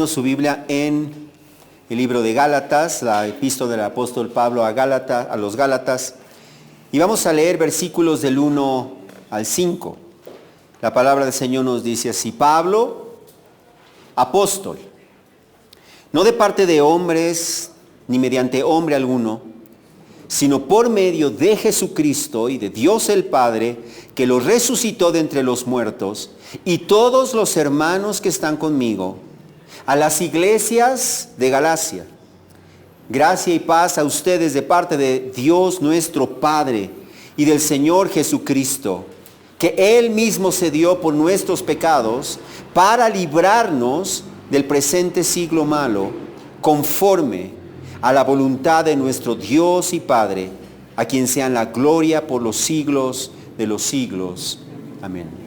Su Biblia en el libro de Gálatas, la epístola del apóstol Pablo a los Gálatas, y vamos a leer versículos del 1 al 5. La palabra del Señor nos dice así: Pablo, apóstol, no de parte de hombres ni mediante hombre alguno, sino por medio de Jesucristo y de Dios el Padre, que lo resucitó de entre los muertos, y todos los hermanos que están conmigo, a las iglesias de Galacia. Gracia y paz a ustedes de parte de Dios nuestro Padre y del Señor Jesucristo, que Él mismo se dio por nuestros pecados para librarnos del presente siglo malo, conforme a la voluntad de nuestro Dios y Padre, a quien sea la gloria por los siglos de los siglos. Amén.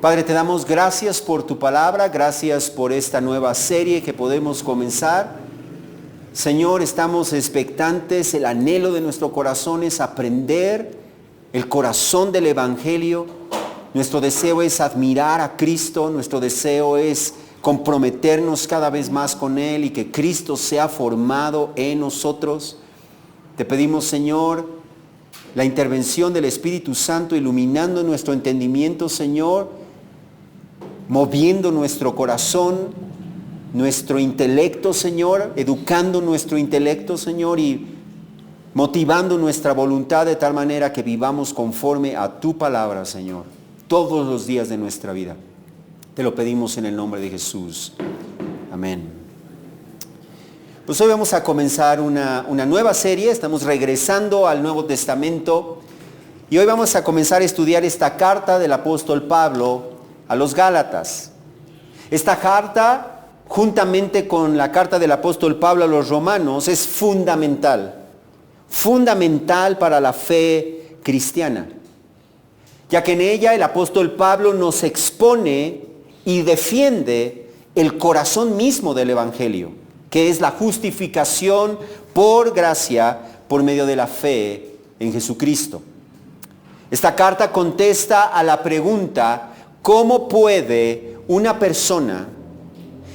Padre, te damos gracias por tu palabra, gracias por esta nueva serie que podemos comenzar. Señor, estamos expectantes, el anhelo de nuestro corazón es aprender el corazón del Evangelio. Nuestro deseo es admirar a Cristo, nuestro deseo es comprometernos cada vez más con Él y que Cristo sea formado en nosotros. Te pedimos, Señor, la intervención del Espíritu Santo iluminando nuestro entendimiento, Señor, moviendo nuestro corazón, nuestro intelecto, Señor, educando nuestro intelecto, Señor, y motivando nuestra voluntad de tal manera que vivamos conforme a tu palabra, Señor, todos los días de nuestra vida. Te lo pedimos en el nombre de Jesús. Amén. Pues hoy vamos a comenzar una nueva serie. Estamos regresando al Nuevo Testamento y hoy vamos a comenzar a estudiar esta carta del apóstol Pablo a los Gálatas. Esta carta, juntamente con la carta del apóstol Pablo a los Romanos, es fundamental para la fe cristiana, ya que en ella el apóstol Pablo nos expone y defiende el corazón mismo del Evangelio, que es la justificación por gracia por medio de la fe en Jesucristo. Esta carta contesta a la pregunta: ¿cómo puede una persona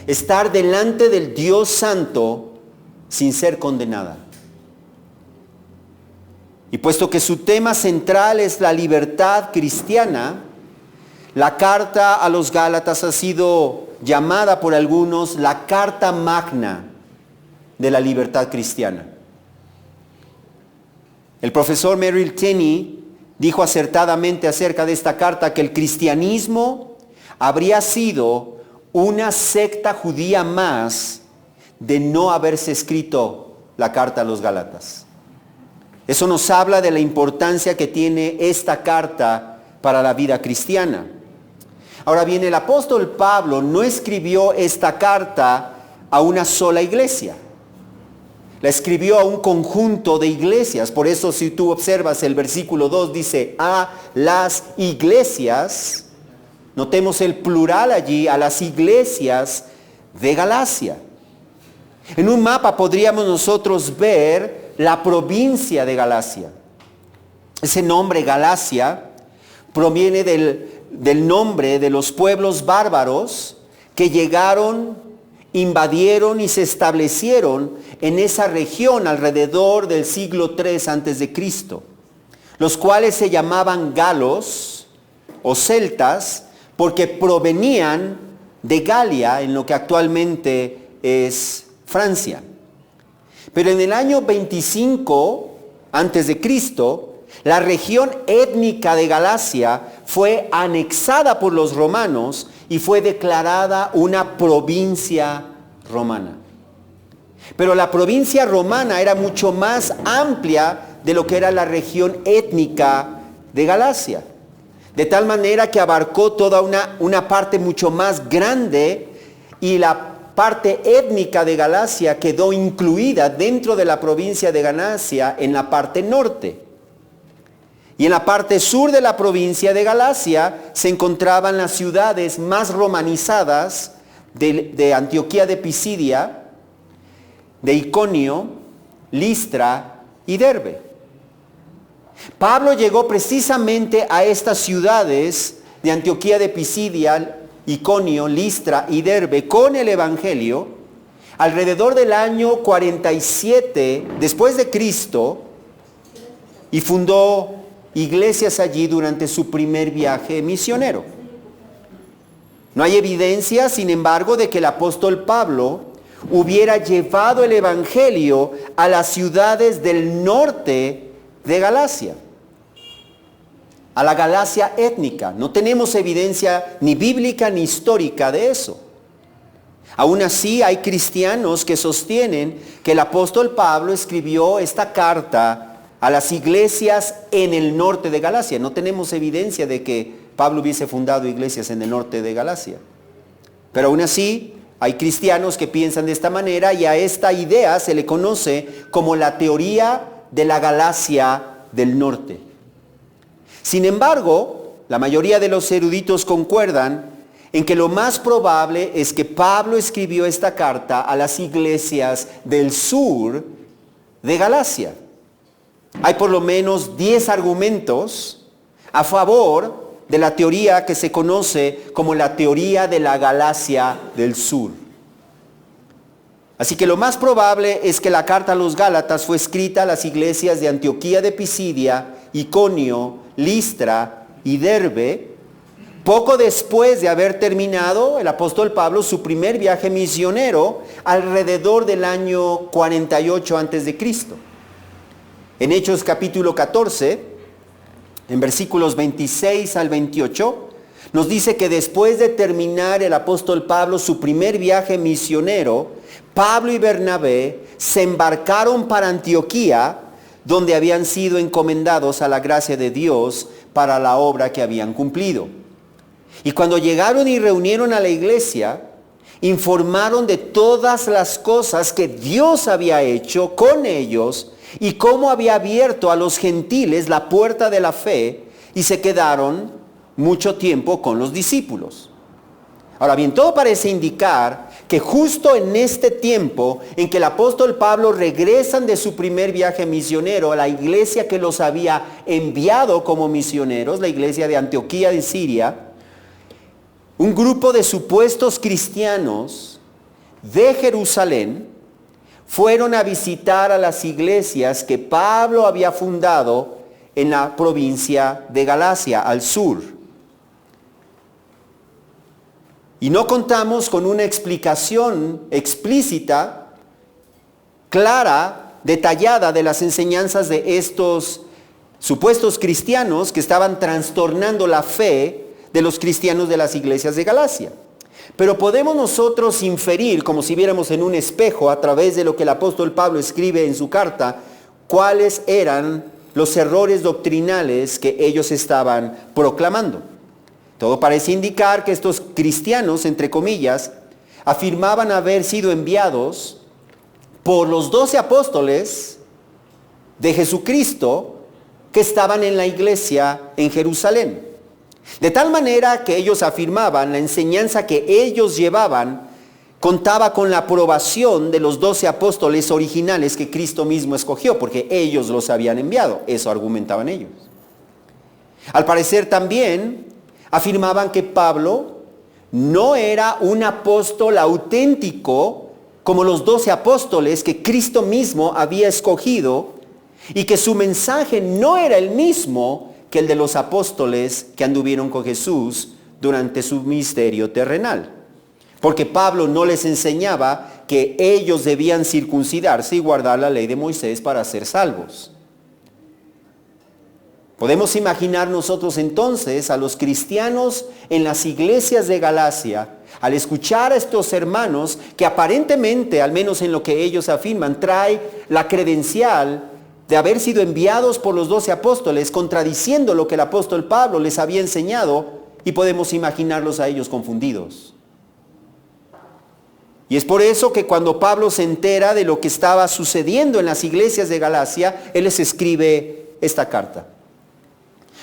estar delante del Dios Santo sin ser condenada? Y puesto que su tema central es la libertad cristiana, la carta a los Gálatas ha sido llamada por algunos la carta magna de la libertad cristiana. El profesor Merrill Tenney dijo acertadamente acerca de esta carta que el cristianismo habría sido una secta judía más de no haberse escrito la carta a los Gálatas. Eso nos habla de la importancia que tiene esta carta para la vida cristiana. Ahora bien, el apóstol Pablo no escribió esta carta a una sola iglesia. La escribió a un conjunto de iglesias. Por eso, si tú observas el versículo 2, dice a las iglesias. Notemos el plural allí, a las iglesias de Galacia. En un mapa podríamos nosotros ver la provincia de Galacia. Ese nombre Galacia proviene del nombre de los pueblos bárbaros que llegaron, invadieron y se establecieron en esa región alrededor del siglo III antes de Cristo, los cuales se llamaban galos o celtas porque provenían de Galia, en lo que actualmente es Francia. Pero en el año 25 antes de Cristo, la región étnica de Galacia fue anexada por los romanos y fue declarada una provincia romana. Pero la provincia romana era mucho más amplia de lo que era la región étnica de Galacia. De tal manera que abarcó toda una parte mucho más grande, y la parte étnica de Galacia quedó incluida dentro de la provincia de Galacia en la parte norte. Y en la parte sur de la provincia de Galacia se encontraban las ciudades más romanizadas de Antioquía de Pisidia, de Iconio, Listra y Derbe. Pablo llegó precisamente a estas ciudades de Antioquía de Pisidia, Iconio, Listra y Derbe con el Evangelio, alrededor del año 47 después de Cristo, y fundó iglesias allí durante su primer viaje misionero. No hay evidencia, sin embargo, de que el apóstol Pablo hubiera llevado el Evangelio a las ciudades del norte de Galacia, a la Galacia étnica. No tenemos evidencia ni bíblica ni histórica de eso. Aún así, hay cristianos que sostienen que el apóstol Pablo escribió esta carta a las iglesias en el norte de Galacia. No tenemos evidencia de que Pablo hubiese fundado iglesias en el norte de Galacia. Pero aún así, hay cristianos que piensan de esta manera, y a esta idea se le conoce como la teoría de la Galacia del norte. Sin embargo, la mayoría de los eruditos concuerdan en que lo más probable es que Pablo escribió esta carta a las iglesias del sur de Galacia. Hay por lo menos 10 argumentos a favor de la teoría que se conoce como la teoría de la Galacia del sur. Así que lo más probable es que la carta a los Gálatas fue escrita a las iglesias de Antioquía de Pisidia, Iconio, Listra y Derbe, poco después de haber terminado el apóstol Pablo su primer viaje misionero alrededor del año 48 a.C. En Hechos capítulo 14, en versículos 26 al 28, nos dice que después de terminar el apóstol Pablo su primer viaje misionero, Pablo y Bernabé se embarcaron para Antioquía, donde habían sido encomendados a la gracia de Dios para la obra que habían cumplido. Y cuando llegaron y reunieron a la iglesia, informaron de todas las cosas que Dios había hecho con ellos y cómo había abierto a los gentiles la puerta de la fe, y se quedaron mucho tiempo con los discípulos. Ahora bien, todo parece indicar que justo en este tiempo en que el apóstol Pablo regresan de su primer viaje misionero a la iglesia que los había enviado como misioneros, la iglesia de Antioquía de Siria, un grupo de supuestos cristianos de Jerusalén fueron a visitar a las iglesias que Pablo había fundado en la provincia de Galacia, al sur. Y no contamos con una explicación explícita, clara, detallada de las enseñanzas de estos supuestos cristianos que estaban trastornando la fe de los cristianos de las iglesias de Galacia. Pero podemos nosotros inferir, como si viéramos en un espejo, a través de lo que el apóstol Pablo escribe en su carta, cuáles eran los errores doctrinales que ellos estaban proclamando. Todo parece indicar que estos cristianos, entre comillas, afirmaban haber sido enviados por los 12 apóstoles de Jesucristo que estaban en la iglesia en Jerusalén. De tal manera que ellos afirmaban la enseñanza que ellos llevaban contaba con la aprobación de los 12 apóstoles originales que Cristo mismo escogió, porque ellos los habían enviado. Eso argumentaban ellos. Al parecer también afirmaban que Pablo no era un apóstol auténtico como los 12 apóstoles que Cristo mismo había escogido, y que su mensaje no era el mismo que el de los apóstoles que anduvieron con Jesús durante su ministerio terrenal. Porque Pablo no les enseñaba que ellos debían circuncidarse y guardar la ley de Moisés para ser salvos. Podemos imaginar nosotros entonces a los cristianos en las iglesias de Galacia, al escuchar a estos hermanos que aparentemente, al menos en lo que ellos afirman, trae la credencial de haber sido enviados por los 12 apóstoles, contradiciendo lo que el apóstol Pablo les había enseñado, y podemos imaginarlos a ellos confundidos. Y es por eso que cuando Pablo se entera de lo que estaba sucediendo en las iglesias de Galacia, él les escribe esta carta,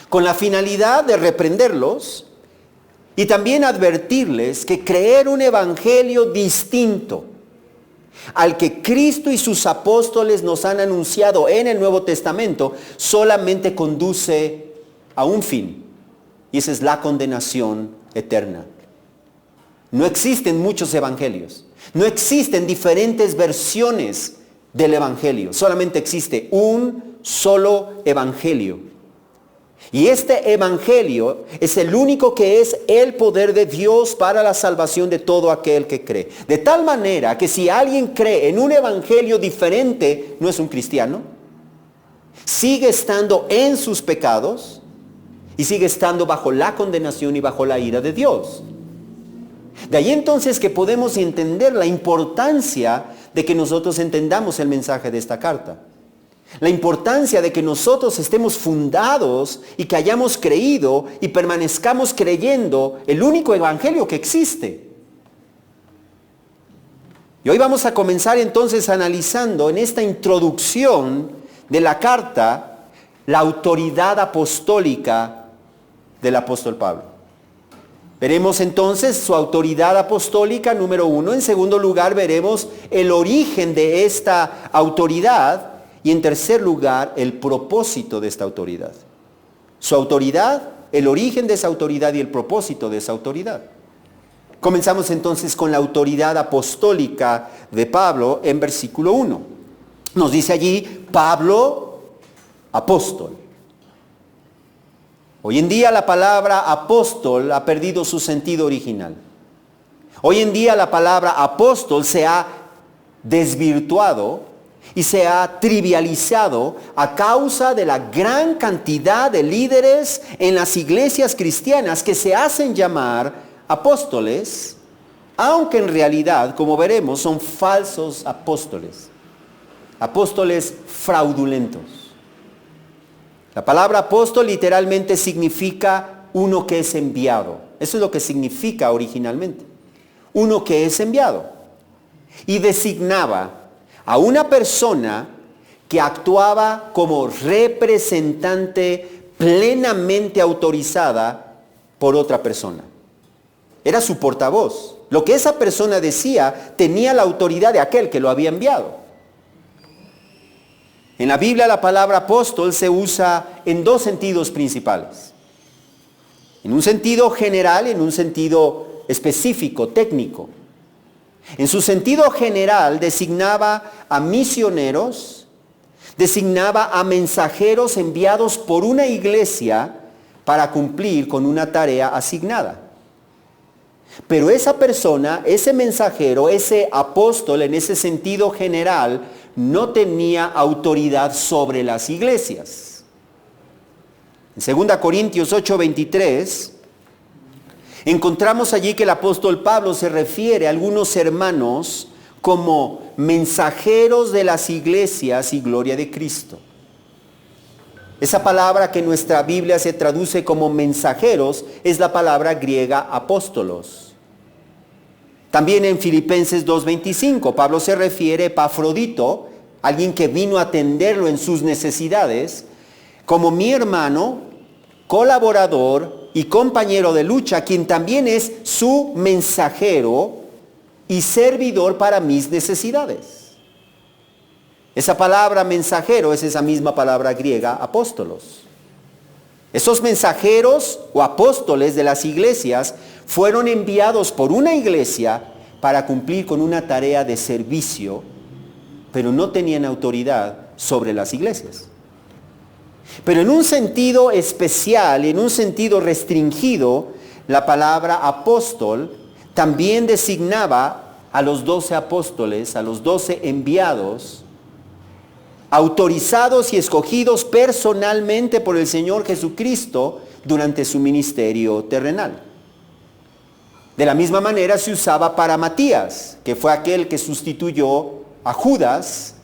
con la finalidad de reprenderlos y también advertirles que creer un evangelio distinto al que Cristo y sus apóstoles nos han anunciado en el Nuevo Testamento solamente conduce a un fin, y esa es la condenación eterna. no existen muchos evangelios. No existen diferentes versiones del evangelio. Solamente existe un solo evangelio. Y este evangelio es el único que es el poder de Dios para la salvación de todo aquel que cree. De tal manera que si alguien cree en un evangelio diferente, no es un cristiano. Sigue estando en sus pecados y sigue estando bajo la condenación y bajo la ira de Dios. De ahí entonces que podemos entender la importancia de que nosotros entendamos el mensaje de esta carta. La importancia de que nosotros estemos fundados y que hayamos creído y permanezcamos creyendo el único evangelio que existe. Y hoy vamos a comenzar entonces analizando en esta introducción de la carta la autoridad apostólica del apóstol Pablo. Veremos entonces su autoridad apostólica, número 1. En segundo lugar, veremos el origen de esta autoridad. Y en tercer lugar, el propósito de esta autoridad. Su autoridad, el origen de esa autoridad y el propósito de esa autoridad. Comenzamos entonces con la autoridad apostólica de Pablo en versículo 1. Nos dice allí, Pablo, apóstol. Hoy en día la palabra apóstol ha perdido su sentido original. Hoy en día la palabra apóstol se ha desvirtuado y se ha trivializado a causa de la gran cantidad de líderes en las iglesias cristianas que se hacen llamar apóstoles, aunque en realidad, como veremos, son falsos apóstoles, apóstoles fraudulentos. La palabra apóstol literalmente significa uno que es enviado. Eso es lo que significa originalmente. Uno que es enviado. Y designaba a una persona que actuaba como representante plenamente autorizada por otra persona. Era su portavoz. Lo que esa persona decía tenía la autoridad de aquel que lo había enviado. En la Biblia la palabra apóstol se usa en dos sentidos principales. En un sentido general y en un sentido específico, técnico. En su sentido general designaba a misioneros, designaba a mensajeros enviados por una iglesia para cumplir con una tarea asignada. Pero esa persona, ese mensajero, ese apóstol en ese sentido general, no tenía autoridad sobre las iglesias. En 2 Corintios 8:23, encontramos allí que el apóstol Pablo se refiere a algunos hermanos como mensajeros de las iglesias y gloria de Cristo. Esa palabra que en nuestra Biblia se traduce como mensajeros es la palabra griega apóstolos. También en Filipenses 2:25 Pablo se refiere a Epafrodito, alguien que vino a atenderlo en sus necesidades, como mi hermano, colaborador y compañero de lucha, quien también es su mensajero y servidor para mis necesidades. Esa palabra mensajero es esa misma palabra griega apóstolos. Esos mensajeros o apóstoles de las iglesias fueron enviados por una iglesia para cumplir con una tarea de servicio, pero no tenían autoridad sobre las iglesias. Pero en un sentido especial, en un sentido restringido, la palabra apóstol también designaba a los 12 apóstoles, a los 12 enviados, autorizados y escogidos personalmente por el Señor Jesucristo durante su ministerio terrenal. De la misma manera se usaba para Matías, que fue aquel que sustituyó a Judas,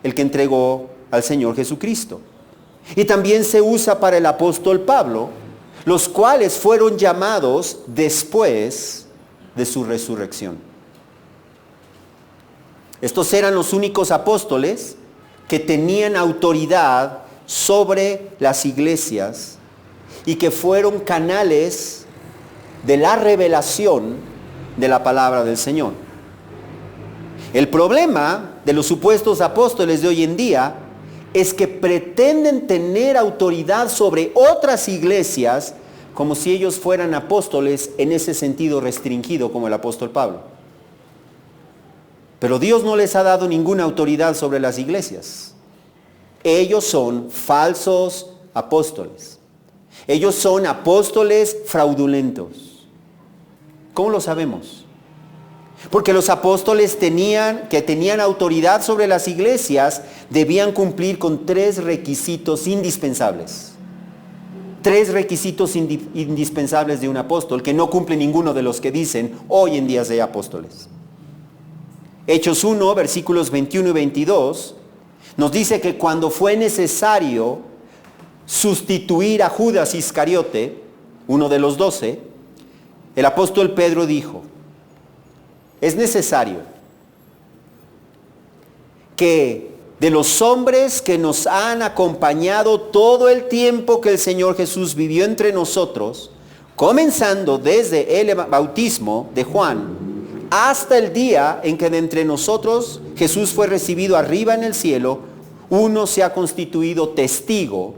el que entregó al Señor Jesucristo. Y también se usa para el apóstol Pablo, los cuales fueron llamados después de su resurrección. Estos eran los únicos apóstoles que tenían autoridad sobre las iglesias y que fueron canales de la revelación de la palabra del Señor. El problema de los supuestos apóstoles de hoy en día es que pretenden tener autoridad sobre otras iglesias como si ellos fueran apóstoles en ese sentido restringido como el apóstol Pablo. Pero Dios no les ha dado ninguna autoridad sobre las iglesias. Ellos son falsos apóstoles. Ellos son apóstoles fraudulentos. ¿Cómo lo sabemos? Porque los apóstoles que tenían autoridad sobre las iglesias debían cumplir con 3 requisitos indispensables. 3 requisitos indispensables de un apóstol que no cumple ninguno de los que dicen hoy en día de apóstoles. Hechos 1, versículos 21 y 22, nos dice que cuando fue necesario sustituir a Judas Iscariote, uno de los 12, el apóstol Pedro dijo: es necesario que de los hombres que nos han acompañado todo el tiempo que el Señor Jesús vivió entre nosotros, comenzando desde el bautismo de Juan, hasta el día en que de entre nosotros Jesús fue recibido arriba en el cielo, uno se ha constituido testigo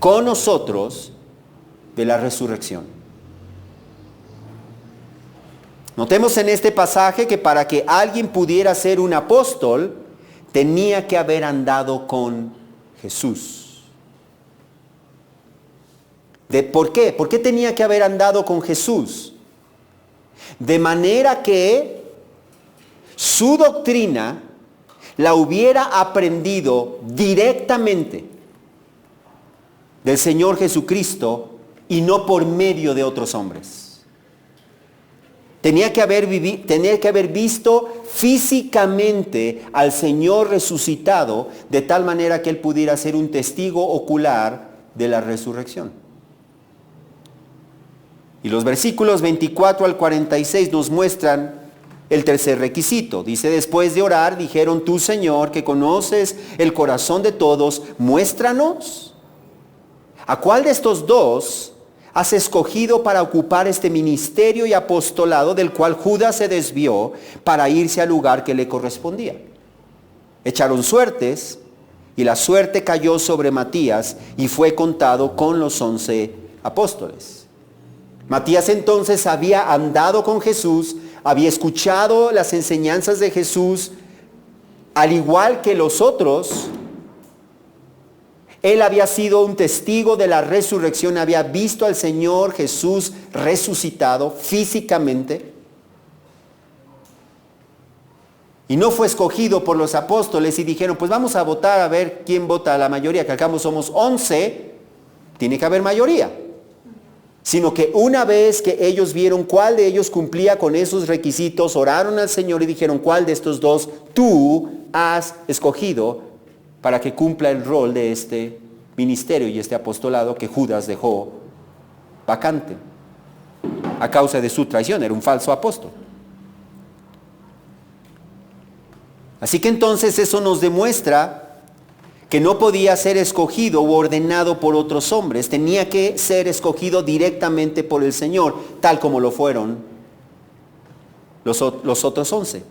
con nosotros de la resurrección. Notemos en este pasaje que para que alguien pudiera ser un apóstol, tenía que haber andado con Jesús. ¿Por qué? ¿Por qué tenía que haber andado con Jesús? De manera que su doctrina la hubiera aprendido directamente del Señor Jesucristo y no por medio de otros hombres. Tenía que haber visto físicamente al Señor resucitado de tal manera que él pudiera ser un testigo ocular de la resurrección. Y los versículos 24 al 46 nos muestran el tercer requisito. Dice: después de orar, dijeron: tú, Señor, que conoces el corazón de todos, muéstranos a cuál de estos 2 has escogido para ocupar este ministerio y apostolado del cual Judas se desvió para irse al lugar que le correspondía. Echaron suertes y la suerte cayó sobre Matías y fue contado con los 11 apóstoles. Matías entonces había andado con Jesús, había escuchado las enseñanzas de Jesús, al igual que los otros. Él había sido un testigo de la resurrección, había visto al Señor Jesús resucitado físicamente. Y no fue escogido por los apóstoles y dijeron: pues vamos a votar a ver quién vota a la mayoría, que al cabo somos 11, tiene que haber mayoría. Sino que una vez que ellos vieron cuál de ellos cumplía con esos requisitos, oraron al Señor y dijeron: ¿cuál de estos 2 tú has escogido para que cumpla el rol de este ministerio y este apostolado que Judas dejó vacante a causa de su traición? Era un falso apóstol. Así que entonces eso nos demuestra que no podía ser escogido u ordenado por otros hombres, tenía que ser escogido directamente por el Señor, tal como lo fueron los otros 11.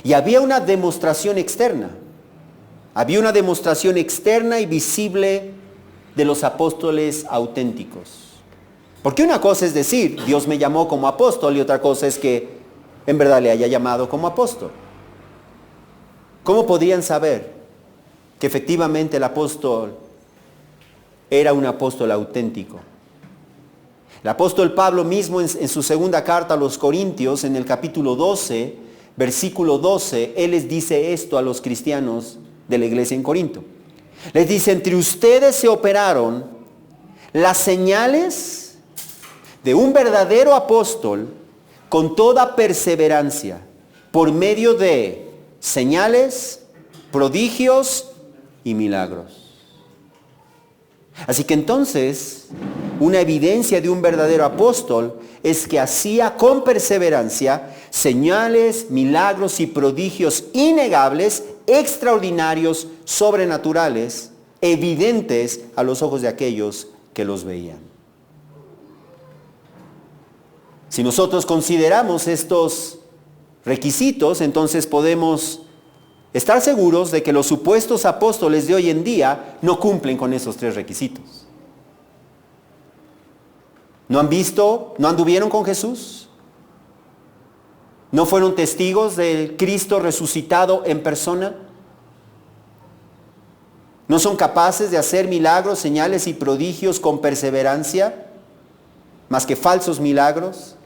Y había una demostración externa. Había una demostración externa y visible de los apóstoles auténticos. Porque una cosa es decir: Dios me llamó como apóstol, y otra cosa es que en verdad le haya llamado como apóstol. ¿Cómo podían saber que efectivamente el apóstol era un apóstol auténtico? El apóstol Pablo mismo en su segunda carta a los Corintios, en el capítulo 12, versículo 12, él les dice esto a los cristianos de la iglesia en Corinto. Les dice: entre ustedes se operaron las señales de un verdadero apóstol con toda perseverancia, por medio de señales, prodigios y milagros. Así que entonces, una evidencia de un verdadero apóstol es que hacía con perseverancia señales, milagros y prodigios innegables, extraordinarios, sobrenaturales, evidentes a los ojos de aquellos que los veían. Si nosotros consideramos estos requisitos, entonces podemos estar seguros de que los supuestos apóstoles de hoy en día no cumplen con esos 3 requisitos. ¿No han visto? ¿No anduvieron con Jesús? ¿No fueron testigos del Cristo resucitado en persona? ¿No son capaces de hacer milagros, señales y prodigios con perseverancia, más que falsos milagros,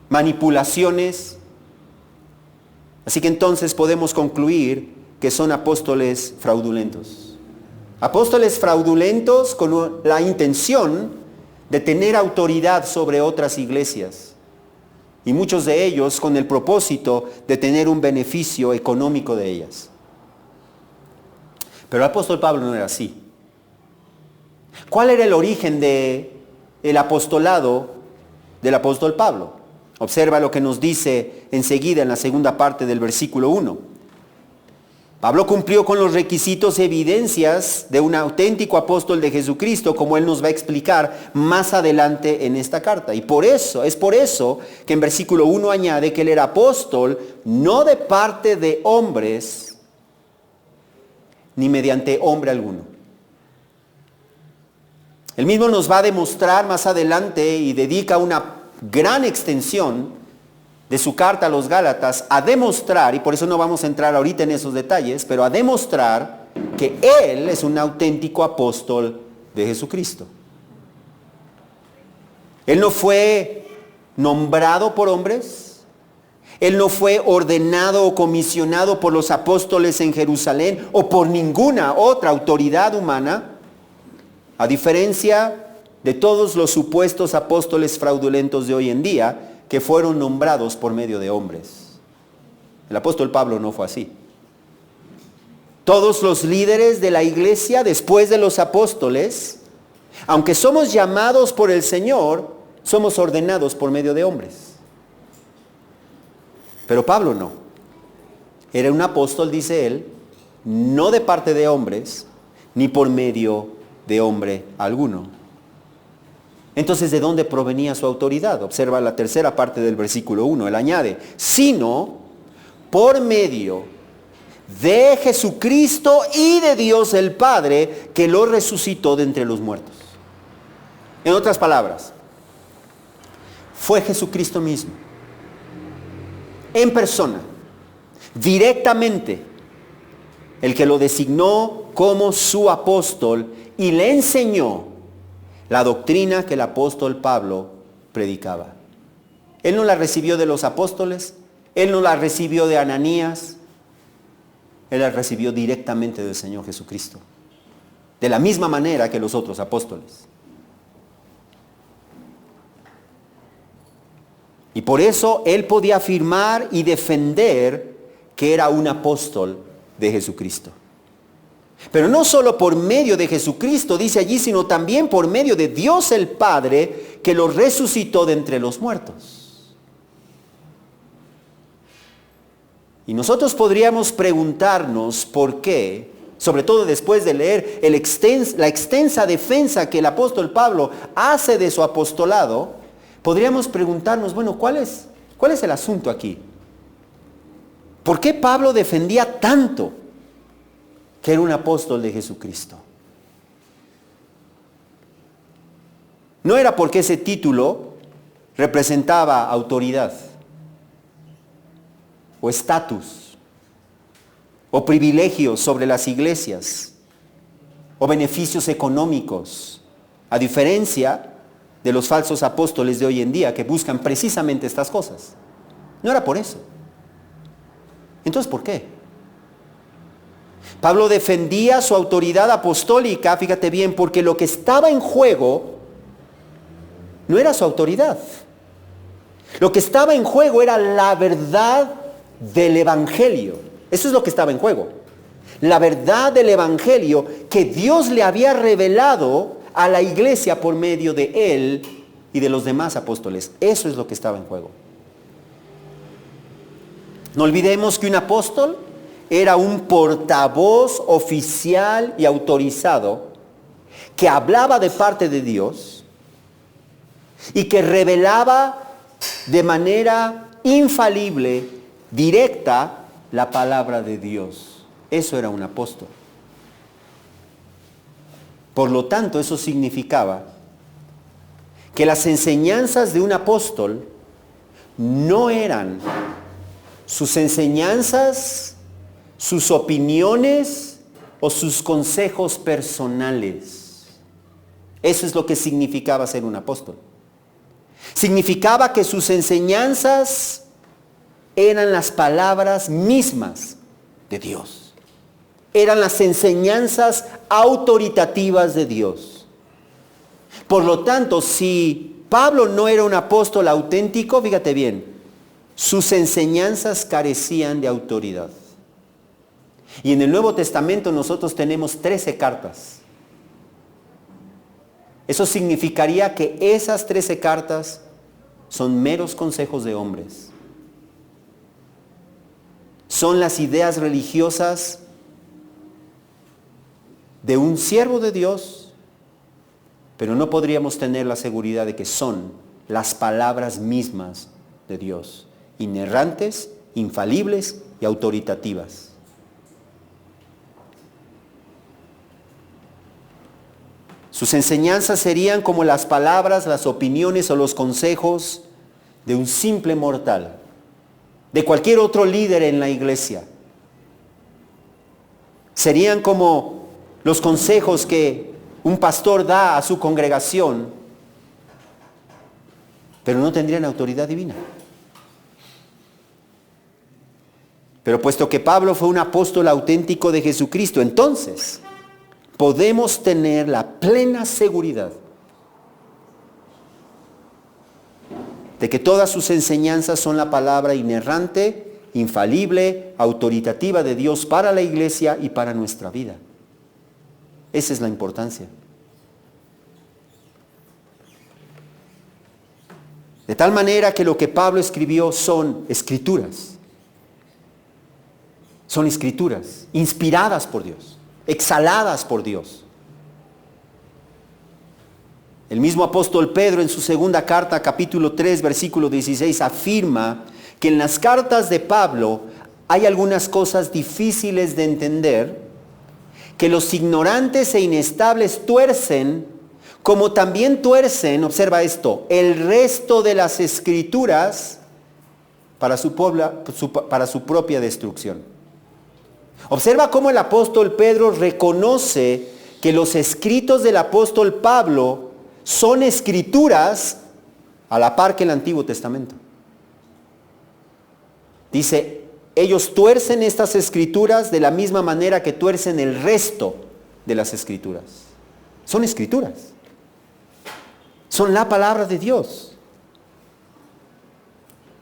manipulaciones? Así que entonces podemos concluir que son apóstoles fraudulentos. Apóstoles fraudulentos con la intención de tener autoridad sobre otras iglesias. Y muchos de ellos con el propósito de tener un beneficio económico de ellas. Pero el apóstol Pablo no era así. ¿Cuál era el origen del apostolado del apóstol Pablo? Observa lo que nos dice enseguida en la segunda parte del versículo 1. Pablo cumplió con los requisitos y evidencias de un auténtico apóstol de Jesucristo, como él nos va a explicar más adelante en esta carta. Y es por eso que en versículo 1 añade que él era apóstol no de parte de hombres, ni mediante hombre alguno. Él mismo nos va a demostrar más adelante y dedica una gran extensión de su carta a los Gálatas a demostrar, y por eso no vamos a entrar ahorita en esos detalles, pero a demostrar que él es un auténtico apóstol de Jesucristo. Él no fue nombrado por hombres. Él no fue ordenado o comisionado por los apóstoles en Jerusalén o por ninguna otra autoridad humana, a diferencia de todos los supuestos apóstoles fraudulentos de hoy en día que fueron nombrados por medio de hombres. El apóstol Pablo no fue así. Todos los líderes de la iglesia después de los apóstoles, aunque somos llamados por el Señor, somos ordenados por medio de hombres. Pero Pablo no. Era un apóstol, dice él, no de parte de hombres, ni por medio de hombre alguno. Entonces, ¿de dónde provenía su autoridad? Observa la tercera parte del versículo 1. Él añade, sino por medio de Jesucristo y de Dios el Padre, que lo resucitó de entre los muertos. En otras palabras, fue Jesucristo mismo, en persona, directamente, el que lo designó como su apóstol y le enseñó la doctrina que el apóstol Pablo predicaba. Él no la recibió de los apóstoles, él no la recibió de Ananías, él la recibió directamente del Señor Jesucristo, de la misma manera que los otros apóstoles. Y por eso él podía afirmar y defender que era un apóstol de Jesucristo. Pero no solo por medio de Jesucristo, dice allí, sino también por medio de Dios el Padre, que lo resucitó de entre los muertos. Y nosotros podríamos preguntarnos por qué, sobre todo después de leer la extensa defensa que el apóstol Pablo hace de su apostolado, podríamos preguntarnos, bueno, ¿cuál es el asunto aquí? ¿Por qué Pablo defendía tanto que era un apóstol de Jesucristo? No era porque ese título representaba autoridad, o estatus, o privilegios sobre las iglesias, o beneficios económicos, a diferencia de los falsos apóstoles de hoy en día que buscan precisamente estas cosas. No era por eso. Entonces, ¿por qué? Pablo defendía su autoridad apostólica, fíjate bien, porque lo que estaba en juego no era su autoridad. Lo que estaba en juego era la verdad del Evangelio. Eso es lo que estaba en juego. La verdad del Evangelio que Dios le había revelado a la iglesia por medio de él y de los demás apóstoles. Eso es lo que estaba en juego. No olvidemos que un apóstol era un portavoz oficial y autorizado que hablaba de parte de Dios y que revelaba de manera infalible, directa, la palabra de Dios. Eso era un apóstol. Por lo tanto, eso significaba que las enseñanzas de un apóstol no eran sus enseñanzas, sus opiniones o sus consejos personales. Eso es lo que significaba ser un apóstol. Significaba que sus enseñanzas eran las palabras mismas de Dios. Eran las enseñanzas autoritativas de Dios. Por lo tanto, si Pablo no era un apóstol auténtico, fíjate bien, sus enseñanzas carecían de autoridad. Y en el Nuevo Testamento nosotros tenemos 13 cartas. Eso significaría que esas 13 cartas son meros consejos de hombres. Son las ideas religiosas de un siervo de Dios, pero no podríamos tener la seguridad de que son las palabras mismas de Dios, inerrantes, infalibles y autoritativas. Sus enseñanzas serían como las palabras, las opiniones o los consejos de un simple mortal, de cualquier otro líder en la iglesia. Serían como los consejos que un pastor da a su congregación, pero no tendrían autoridad divina. Pero puesto que Pablo fue un apóstol auténtico de Jesucristo, entonces podemos tener la plena seguridad de que todas sus enseñanzas son la palabra inerrante, infalible, autoritativa de Dios para la iglesia y para nuestra vida. Esa es la importancia. De tal manera que lo que Pablo escribió son escrituras. Son escrituras inspiradas por Dios, exhaladas por Dios. El mismo apóstol Pedro en su segunda carta, capítulo 3, versículo 16, afirma que en las cartas de Pablo hay algunas cosas difíciles de entender, que los ignorantes e inestables tuercen, como también tuercen, observa esto, el resto de las escrituras para su propia destrucción. Observa cómo el apóstol Pedro reconoce que los escritos del apóstol Pablo son escrituras a la par que el Antiguo Testamento. Dice, ellos tuercen estas escrituras de la misma manera que tuercen el resto de las escrituras. Son escrituras. Son la palabra de Dios.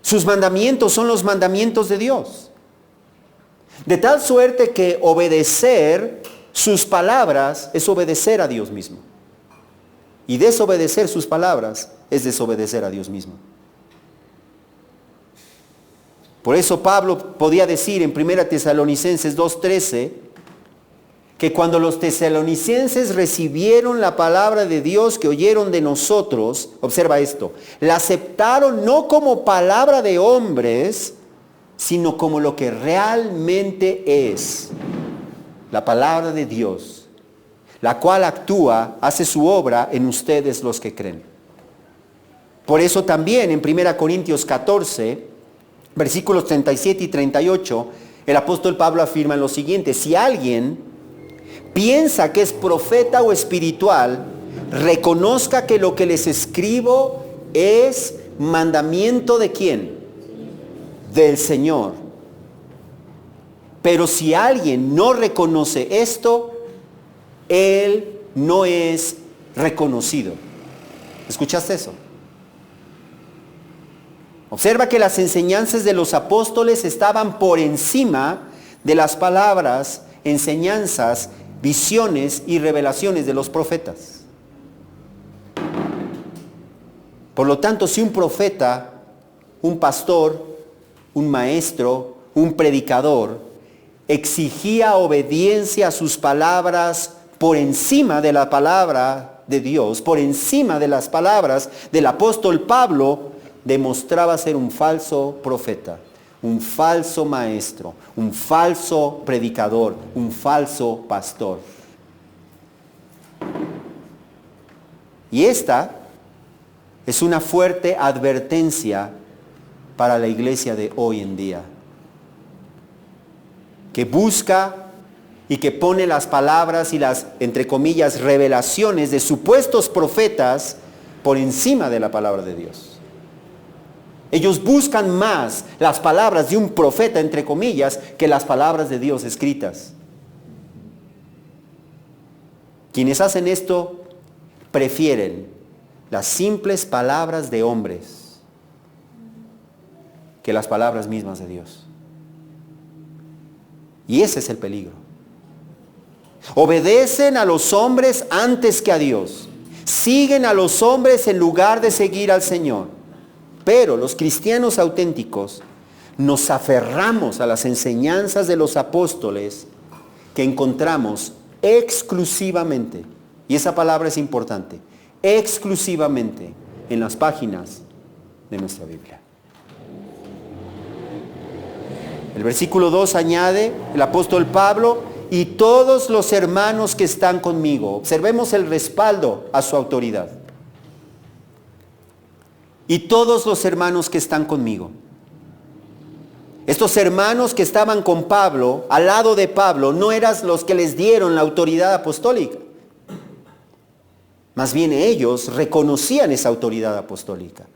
Sus mandamientos son los mandamientos de Dios. De tal suerte que obedecer sus palabras es obedecer a Dios mismo. Y desobedecer sus palabras es desobedecer a Dios mismo. Por eso Pablo podía decir en 1 Tesalonicenses 2:13 que cuando los tesalonicenses recibieron la palabra de Dios que oyeron de nosotros, observa esto, la aceptaron no como palabra de hombres, sino como lo que realmente es, la palabra de Dios, la cual actúa, hace su obra en ustedes los que creen. Por eso también en 1 Corintios 14, versículos 37 y 38, el apóstol Pablo afirma lo siguiente: si alguien piensa que es profeta o espiritual, reconozca que lo que les escribo es mandamiento ¿de quién? Del Señor. Pero si alguien no reconoce esto, él no es reconocido. ¿Escuchaste eso? Observa que las enseñanzas de los apóstoles estaban por encima de las palabras, enseñanzas, visiones y revelaciones de los profetas. Por lo tanto, si un profeta, un pastor, un maestro, un predicador exigía obediencia a sus palabras por encima de la palabra de Dios, por encima de las palabras del apóstol Pablo, demostraba ser un falso profeta, un falso maestro, un falso predicador, un falso pastor. Y esta es una fuerte advertencia para la iglesia de hoy en día, que busca y que pone las palabras y las, entre comillas, revelaciones de supuestos profetas por encima de la palabra de Dios. Ellos buscan más las palabras de un profeta, entre comillas, que las palabras de Dios escritas. Quienes hacen esto prefieren las simples palabras de hombres que las palabras mismas de Dios. Y ese es el peligro. Obedecen a los hombres antes que a Dios. Siguen a los hombres en lugar de seguir al Señor. Pero los cristianos auténticos nos aferramos a las enseñanzas de los apóstoles que encontramos exclusivamente, y esa palabra es importante, exclusivamente en las páginas de nuestra Biblia. El versículo 2 añade el apóstol Pablo: y todos los hermanos que están conmigo. Observemos el respaldo a su autoridad. Y todos los hermanos que están conmigo. Estos hermanos que estaban con Pablo, al lado de Pablo, no eran los que les dieron la autoridad apostólica. Más bien ellos reconocían esa autoridad apostólica.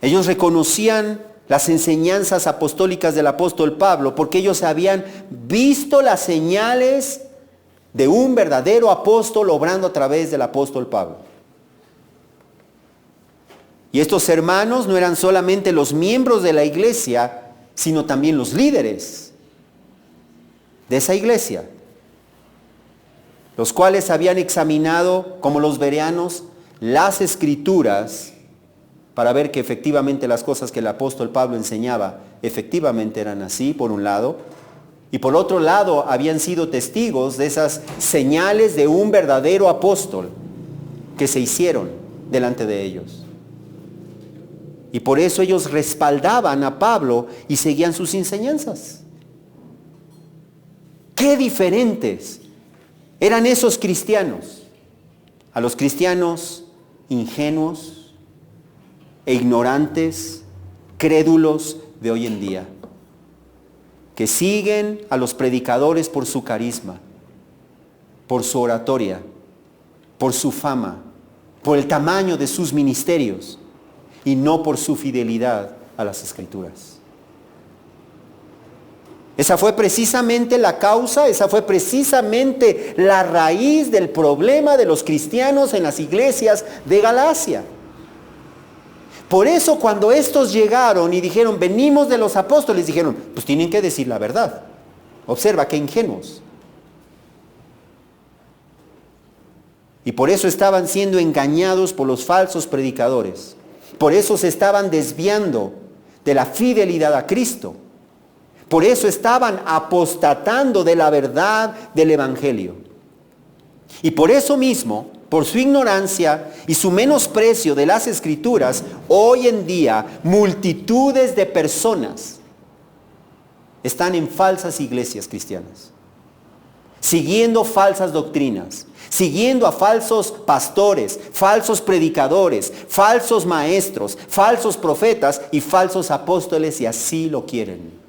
Ellos reconocían las enseñanzas apostólicas del apóstol Pablo porque ellos habían visto las señales de un verdadero apóstol obrando a través del apóstol Pablo. Y estos hermanos no eran solamente los miembros de la iglesia, sino también los líderes de esa iglesia, los cuales habían examinado, como los bereanos, las escrituras para ver que efectivamente las cosas que el apóstol Pablo enseñaba efectivamente eran así, por un lado, y por otro lado habían sido testigos de esas señales de un verdadero apóstol que se hicieron delante de ellos. Y por eso ellos respaldaban a Pablo y seguían sus enseñanzas. ¡Qué diferentes eran esos cristianos a los cristianos ingenuos e ignorantes, crédulos de hoy en día, que siguen a los predicadores por su carisma, por su oratoria, por su fama, por el tamaño de sus ministerios y no por su fidelidad a las Escrituras? Esa fue precisamente la causa, esa fue precisamente la raíz del problema de los cristianos en las iglesias de Galacia. Por eso cuando estos llegaron y dijeron, venimos de los apóstoles, dijeron, pues tienen que decir la verdad. Observa qué ingenuos. Y por eso estaban siendo engañados por los falsos predicadores. Por eso se estaban desviando de la fidelidad a Cristo. Por eso estaban apostatando de la verdad del Evangelio. Y por eso mismo, por su ignorancia y su menosprecio de las Escrituras, hoy en día multitudes de personas están en falsas iglesias cristianas, siguiendo falsas doctrinas, siguiendo a falsos pastores, falsos predicadores, falsos maestros, falsos profetas y falsos apóstoles, y así lo quieren.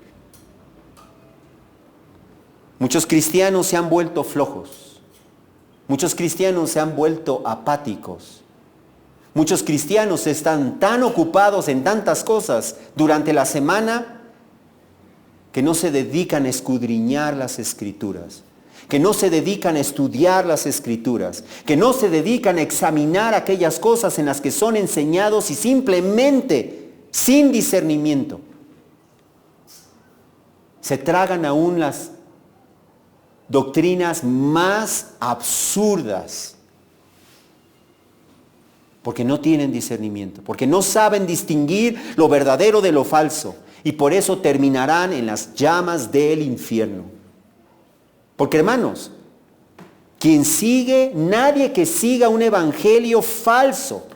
Muchos cristianos se han vuelto flojos. Muchos cristianos se han vuelto apáticos. Muchos cristianos están tan ocupados en tantas cosas durante la semana que no se dedican a escudriñar las Escrituras, que no se dedican a estudiar las Escrituras, que no se dedican a examinar aquellas cosas en las que son enseñados y simplemente, sin discernimiento, se tragan aún las doctrinas más absurdas, porque no tienen discernimiento, porque no saben distinguir lo verdadero de lo falso, y por eso terminarán en las llamas del infierno. Porque, hermanos, nadie que siga un evangelio falso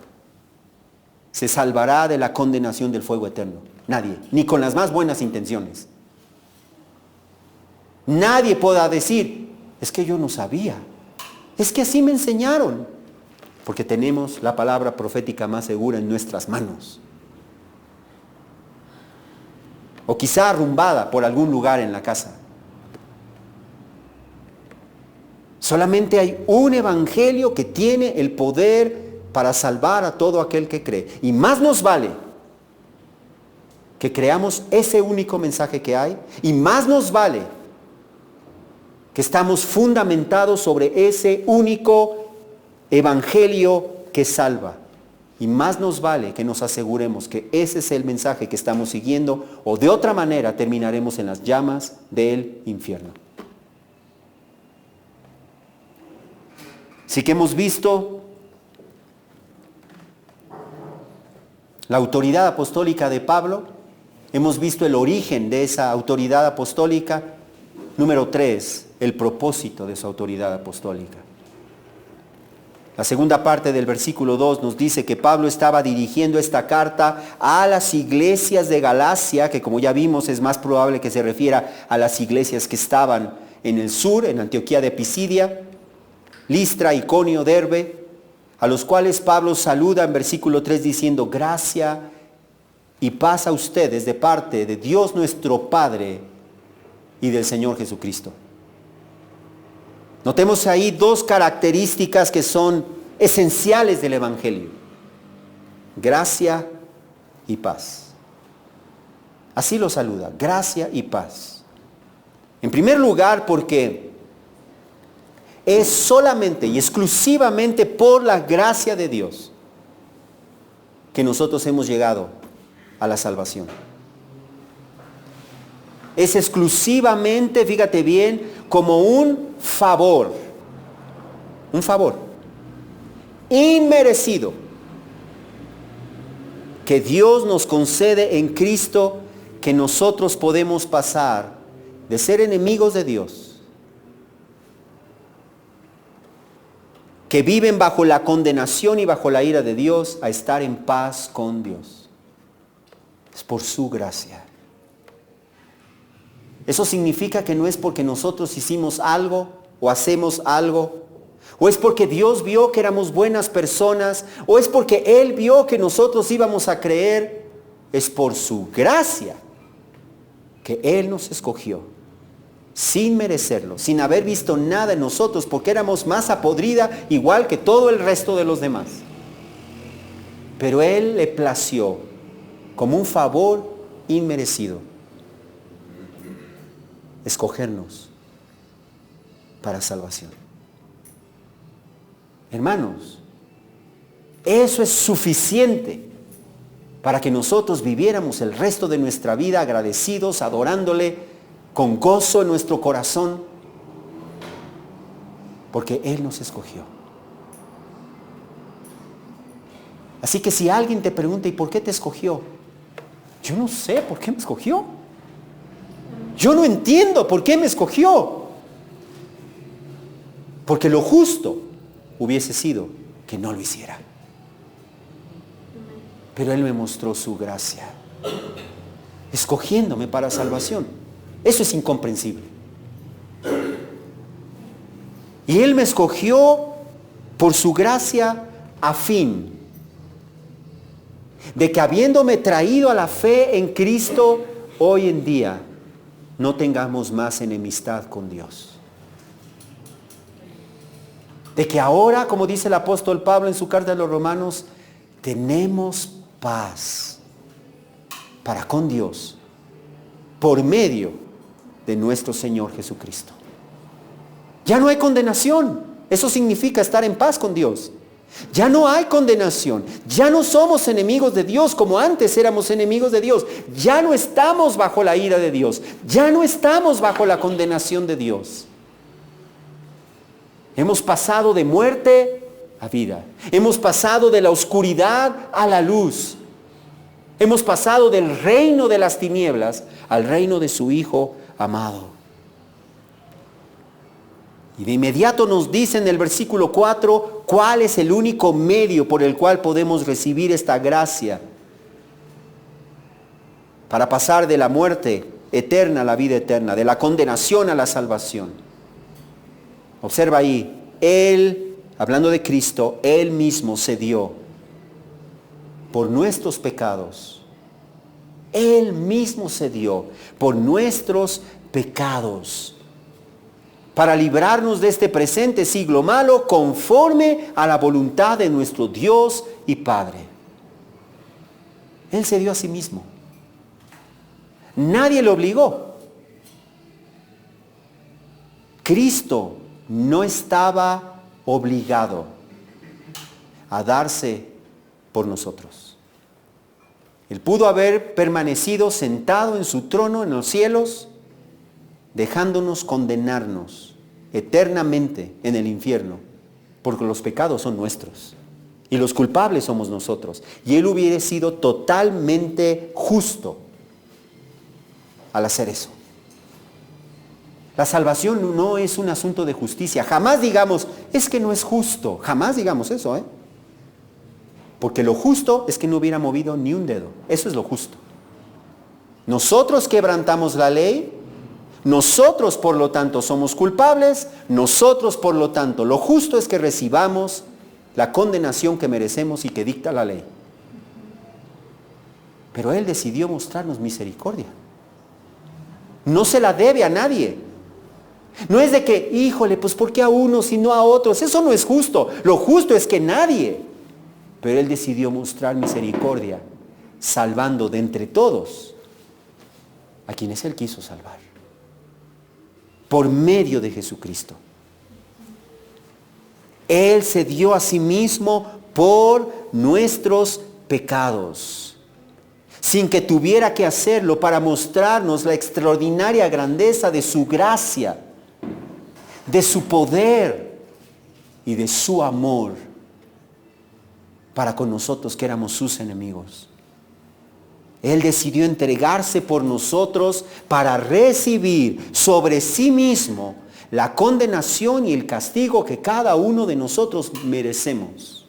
se salvará de la condenación del fuego eterno. Nadie, ni con las más buenas intenciones. Nadie pueda decir, es que yo no sabía. Es que así me enseñaron. Porque tenemos la palabra profética más segura en nuestras manos. O quizá arrumbada por algún lugar en la casa. Solamente hay un evangelio que tiene el poder para salvar a todo aquel que cree. Y más nos vale que creamos ese único mensaje que hay. Y más nos vale que estamos fundamentados sobre ese único evangelio que salva. Y más nos vale que nos aseguremos que ese es el mensaje que estamos siguiendo, o de otra manera terminaremos en las llamas del infierno. Así que hemos visto la autoridad apostólica de Pablo, hemos visto el origen de esa autoridad apostólica. Número 3, el propósito de su autoridad apostólica. La segunda parte del versículo 2 nos dice que Pablo estaba dirigiendo esta carta a las iglesias de Galacia, que como ya vimos es más probable que se refiera a las iglesias que estaban en el sur, en Antioquía de Pisidia, Listra, Iconio, Derbe, a los cuales Pablo saluda en versículo 3 diciendo: gracia y paz a ustedes de parte de Dios nuestro Padre y del Señor Jesucristo. Notemos ahí dos características que son esenciales del Evangelio: gracia y paz. Así lo saluda, gracia y paz. En primer lugar, porque es solamente y exclusivamente por la gracia de Dios que nosotros hemos llegado a la salvación. Es exclusivamente, fíjate bien, como un favor inmerecido que Dios nos concede en Cristo, que nosotros podemos pasar de ser enemigos de Dios, que viven bajo la condenación y bajo la ira de Dios, a estar en paz con Dios. Es por su gracia. Eso significa que no es porque nosotros hicimos algo o hacemos algo, o es porque Dios vio que éramos buenas personas, o es porque Él vio que nosotros íbamos a creer. Es por su gracia que Él nos escogió, sin merecerlo, sin haber visto nada en nosotros, porque éramos masa podrida igual que todo el resto de los demás. Pero Él le plació, como un favor inmerecido, escogernos para salvación. Hermanos, eso es suficiente para que nosotros viviéramos el resto de nuestra vida agradecidos, adorándole con gozo en nuestro corazón, porque Él nos escogió. Así que si alguien te pregunta: ¿y por qué te escogió? Yo no sé por qué me escogió. Yo no entiendo por qué me escogió. Porque lo justo hubiese sido que no lo hiciera. Pero Él me mostró su gracia, escogiéndome para salvación. Eso es incomprensible. Y Él me escogió por su gracia, a fin de que, habiéndome traído a la fe en Cristo, hoy en día no tengamos más enemistad con Dios. De que ahora, como dice el apóstol Pablo en su carta a los Romanos, tenemos paz para con Dios por medio de nuestro Señor Jesucristo. Ya no hay condenación. Eso significa estar en paz con Dios. Ya no hay condenación. Ya no somos enemigos de Dios como antes éramos enemigos de Dios. Ya no estamos bajo la ira de Dios. Ya no estamos bajo la condenación de Dios. Hemos pasado de muerte a vida. Hemos pasado de la oscuridad a la luz. Hemos pasado del reino de las tinieblas al reino de su Hijo amado. Y de inmediato nos dice en el versículo 4 cuál es el único medio por el cual podemos recibir esta gracia para pasar de la muerte eterna a la vida eterna, de la condenación a la salvación. Observa ahí Él, hablando de Cristo, Él mismo se dio por nuestros pecados. Él mismo se dio por nuestros pecados, para librarnos de este presente siglo malo conforme a la voluntad de nuestro Dios y Padre. Él se dio a sí mismo. Nadie le obligó. Cristo no estaba obligado a darse por nosotros. Él pudo haber permanecido sentado en su trono en los cielos, dejándonos condenarnos eternamente en el infierno, porque los pecados son nuestros y los culpables somos nosotros. Y Él hubiera sido totalmente justo al hacer eso. La salvación no es un asunto de justicia. Jamás digamos, es que no es justo. Jamás digamos eso, porque lo justo es que no hubiera movido ni un dedo. Eso es lo justo. Nosotros quebrantamos la ley. Nosotros, por lo tanto, somos culpables. Nosotros, por lo tanto, lo justo es que recibamos la condenación que merecemos y que dicta la ley. Pero Él decidió mostrarnos misericordia. No se la debe a nadie. No es de que, híjole, pues ¿por qué a unos y no a otros? Eso no es justo. Lo justo es que nadie. Pero Él decidió mostrar misericordia, salvando de entre todos a quienes Él quiso salvar, por medio de Jesucristo. Él se dio a sí mismo por nuestros pecados, sin que tuviera que hacerlo, para mostrarnos la extraordinaria grandeza de su gracia, de su poder y de su amor para con nosotros que éramos sus enemigos. Él decidió entregarse por nosotros para recibir sobre sí mismo la condenación y el castigo que cada uno de nosotros merecemos.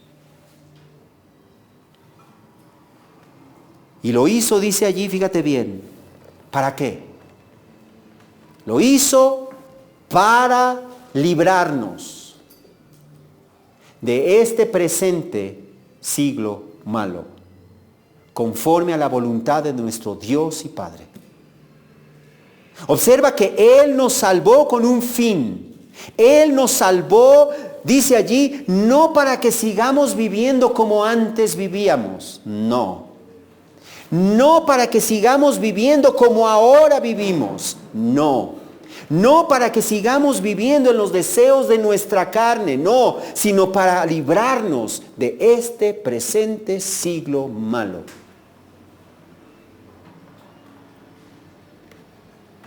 Y lo hizo, dice allí, fíjate bien, ¿para qué? Lo hizo para librarnos de este presente siglo malo, conforme a la voluntad de nuestro Dios y Padre. Observa que Él nos salvó con un fin. Él nos salvó, dice allí, no para que sigamos viviendo como antes vivíamos. No. No para que sigamos viviendo como ahora vivimos. No. No para que sigamos viviendo en los deseos de nuestra carne. No. Sino para librarnos de este presente siglo malo.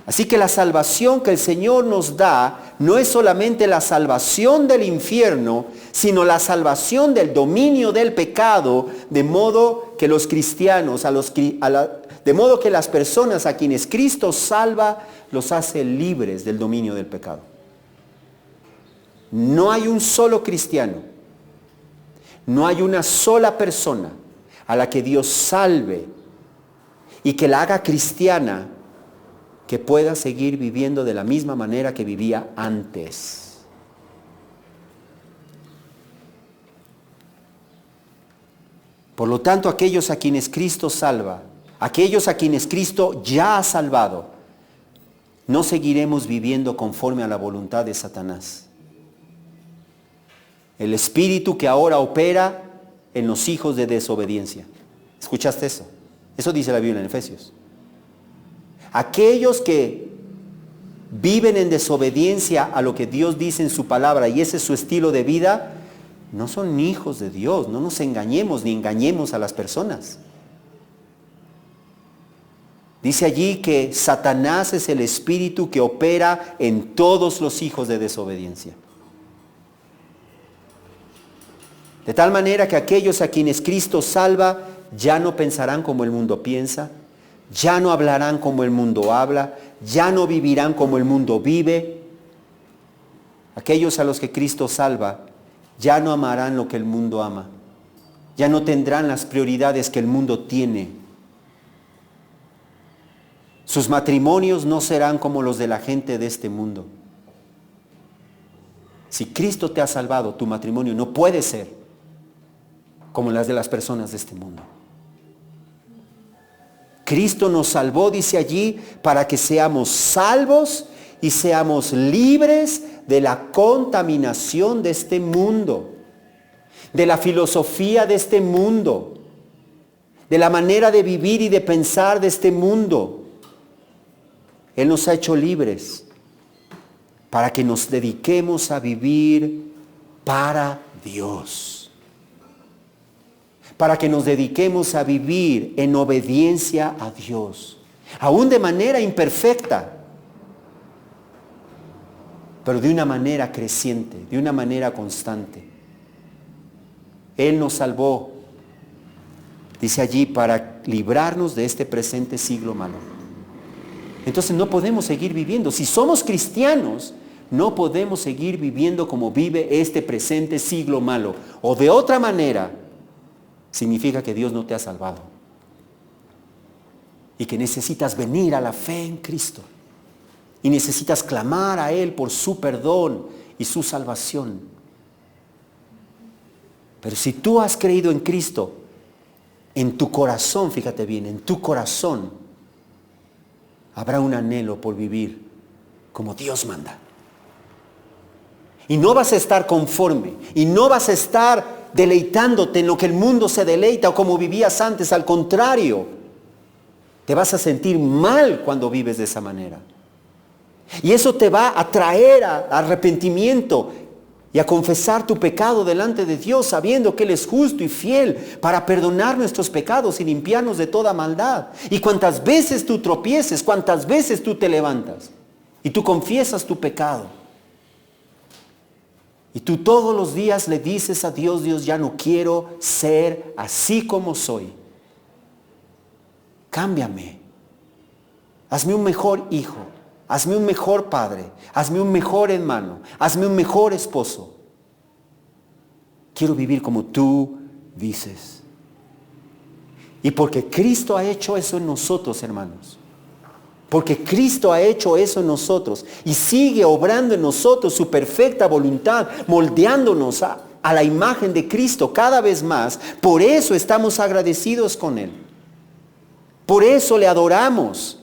Así que la salvación que el Señor nos da no es solamente la salvación del infierno, sino la salvación del dominio del pecado, de modo que los cristianos, de modo que las personas a quienes Cristo salva, los hace libres del dominio del pecado. No hay un solo cristiano, no hay una sola persona a la que Dios salve y que la haga cristiana, que pueda seguir viviendo de la misma manera que vivía antes. Por lo tanto, aquellos a quienes Cristo salva, aquellos a quienes Cristo ya ha salvado, no seguiremos viviendo conforme a la voluntad de Satanás. El espíritu que ahora opera en los hijos de desobediencia. ¿Escuchaste eso? Eso dice la Biblia en Efesios. Aquellos que viven en desobediencia a lo que Dios dice en su palabra y ese es su estilo de vida, no son hijos de Dios. No nos engañemos ni engañemos a las personas. Dice allí que Satanás es el espíritu que opera en todos los hijos de desobediencia. De tal manera que aquellos a quienes Cristo salva ya no pensarán como el mundo piensa, ya no hablarán como el mundo habla, ya no vivirán como el mundo vive. Aquellos a los que Cristo salva ya no amarán lo que el mundo ama, ya no tendrán las prioridades que el mundo tiene. Sus matrimonios no serán como los de la gente de este mundo. Si Cristo te ha salvado, tu matrimonio no puede ser como las de las personas de este mundo. Cristo nos salvó, dice allí, para que seamos salvos y seamos libres de la contaminación de este mundo, de la filosofía de este mundo, de la manera de vivir y de pensar de este mundo. Él nos ha hecho libres para que nos dediquemos a vivir para Dios. Para que nos dediquemos a vivir en obediencia a Dios, aún de manera imperfecta, pero de una manera creciente, de una manera constante. Él nos salvó, dice allí, para librarnos de este presente siglo malo. Entonces no podemos seguir viviendo. Si somos cristianos, no podemos seguir viviendo como vive este presente siglo malo. O de otra manera, significa que Dios no te ha salvado y que necesitas venir a la fe en Cristo y necesitas clamar a Él por su perdón y su salvación. Pero si tú has creído en Cristo, en tu corazón, fíjate bien, en tu corazón habrá un anhelo por vivir como Dios manda. Y no vas a estar conforme, y no vas a estar deleitándote en lo que el mundo se deleita o como vivías antes. Al contrario, te vas a sentir mal cuando vives de esa manera. Y eso te va a traer a arrepentimiento y a confesar tu pecado delante de Dios, sabiendo que Él es justo y fiel para perdonar nuestros pecados y limpiarnos de toda maldad. Y cuantas veces tú tropieces, cuantas veces tú te levantas y tú confiesas tu pecado, y tú todos los días le dices a Dios: Dios, ya no quiero ser así como soy. Cámbiame. Hazme un mejor hijo. Hazme un mejor padre. Hazme un mejor hermano. Hazme un mejor esposo. Quiero vivir como tú dices. Y porque Cristo ha hecho eso en nosotros, hermanos. Porque Cristo ha hecho eso en nosotros y sigue obrando en nosotros su perfecta voluntad, moldeándonos a la imagen de Cristo cada vez más. Por eso estamos agradecidos con Él. Por eso le adoramos.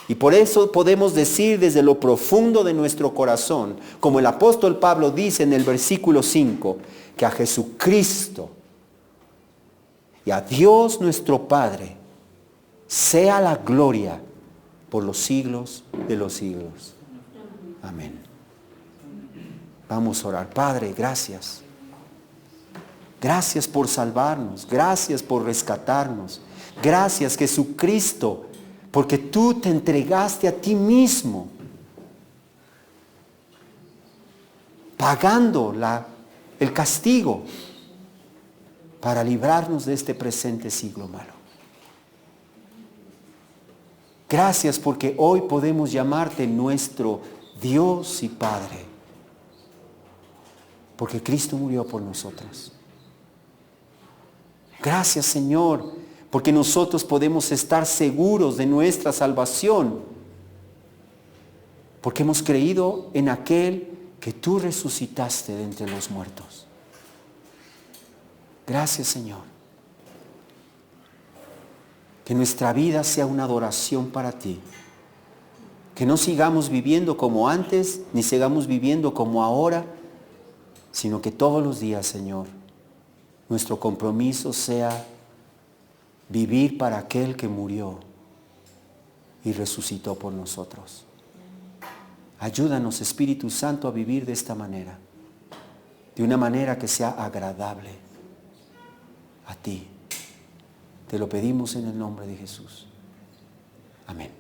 Y por eso podemos decir desde lo profundo de nuestro corazón, como el apóstol Pablo dice en el versículo 5, que a Jesucristo y a Dios nuestro Padre sea la gloria por los siglos de los siglos. Amén. Vamos a orar. Padre, gracias. Gracias por salvarnos. Gracias por rescatarnos. Gracias, Jesucristo, porque tú te entregaste a ti mismo, pagando el castigo para librarnos de este presente siglo malo. Gracias porque hoy podemos llamarte nuestro Dios y Padre, porque Cristo murió por nosotros. Gracias, Señor, porque nosotros podemos estar seguros de nuestra salvación, porque hemos creído en aquel que tú resucitaste de entre los muertos. Gracias, Señor. Que nuestra vida sea una adoración para ti. Que no sigamos viviendo como antes, ni sigamos viviendo como ahora, sino que todos los días, Señor, nuestro compromiso sea vivir para aquel que murió y resucitó por nosotros. Ayúdanos, Espíritu Santo, a vivir de esta manera, de una manera que sea agradable a ti. Te lo pedimos en el nombre de Jesús. Amén.